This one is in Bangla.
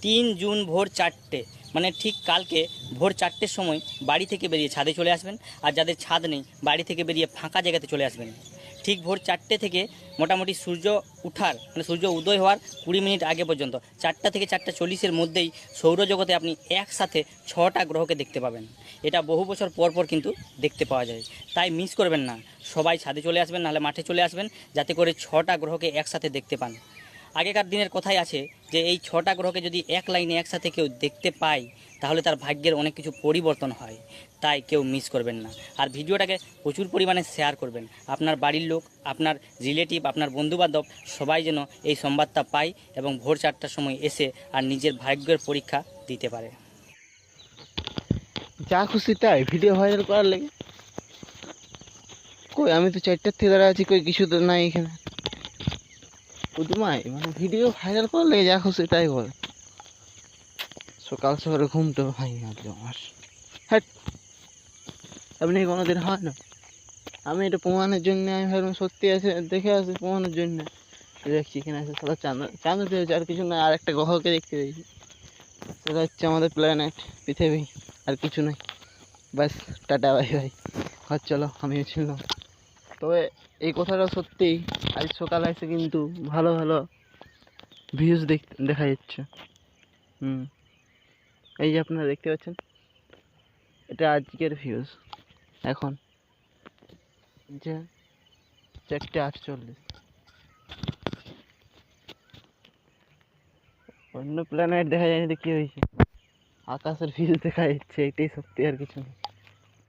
3 জুন ভোর 4টে, মানে ঠিক কালকে ভোর 4টের সময় বাড়ি থেকে বেরিয়ে ছাদে চলে আসবেন। আর যাদের ছাদ নেই, বাড়ি থেকে বেরিয়ে ফাঁকা জায়গাতে চলে আসবেন। ঠিক ভোর 4টে থেকে মোটামুটি সূর্য উঠার মানে সূর্য উদয় হওয়ার 20 মিনিট আগে পর্যন্ত 4টা থেকে 4টা 40-এর মধ্যেই সৌরজগতে আপনি একসাথে 6টা গ্রহকে দেখতে পাবেন। এটা বহু বছর পর পর কিন্তু দেখতে পাওয়া যায়, তাই মিস করবেন না। সবাই ছাদে চলে আসবেন, নাহলে মাঠে চলে আসবেন, যাতে করে 6টা গ্রহকে একসাথে দেখতে পান। আগেকার দিনের কথাই আছে যে এই 6টা গ্রহকে যদি এক লাইনে একসাথে কেউ দেখতে পায়, তাহলে তার ভাগ্যের অনেক কিছু পরিবর্তন হয়। তাই কেউ মিস করবেন না। আর ভিডিওটাকে প্রচুর পরিমাণে শেয়ার করবেন। আপনার বাড়ির লোক, আপনার রিলেটিভ, আপনার বন্ধুবান্ধব সবাই যেন এই সংবাদটা পায় এবং ভোর 4টার সময় এসে আর নিজের ভাগ্যের পরীক্ষা দিতে পারে। যা খুশি তাই ভিডিও ভাইরাল করার লেগে। কই আমি তো 4টার থেকে দাঁড়া আছি, কই কিছু তো নাই এখানে। পুদুমাই মানে ভিডিও ভাইরাল করার লেগে যা খুশি তাই বলে। সকাল সকালে ঘুমটা ভাই আমার। হ্যাঁ, আপনি কোনোদিন হয় না। আমি এটা প্রমাণের জন্য আমি ভাবলাম সত্যি আছে, দেখে আসি প্রমাণের জন্য। দেখছি এখানে আছে সারা চাঁদ হচ্ছে, আর কিছু না, আর একটা গ্রহকে দেখতে পেয়েছি। সেটা হচ্ছে আমাদের প্ল্যানেট পৃথিবী, আর কিছু নয়। ব্যাস, টাটা বাই বাই। ঘর চলো, আমিও ছিলাম। তবে এই কথাটা সত্যি, আজ সকালে এসে কিন্তু ভালো ভালো ভিউজ দেখা যাচ্ছে। এই যে আপনারা দেখতে পাচ্ছেন, এটা আজকের ভিউজ। এখন যে 4:48, অন্য প্ল্যানেট দেখা যায়নি তো কি হয়েছে, আকাশের ভিউজ দেখা যাচ্ছে, এটাই সত্যি, আর কিছু না।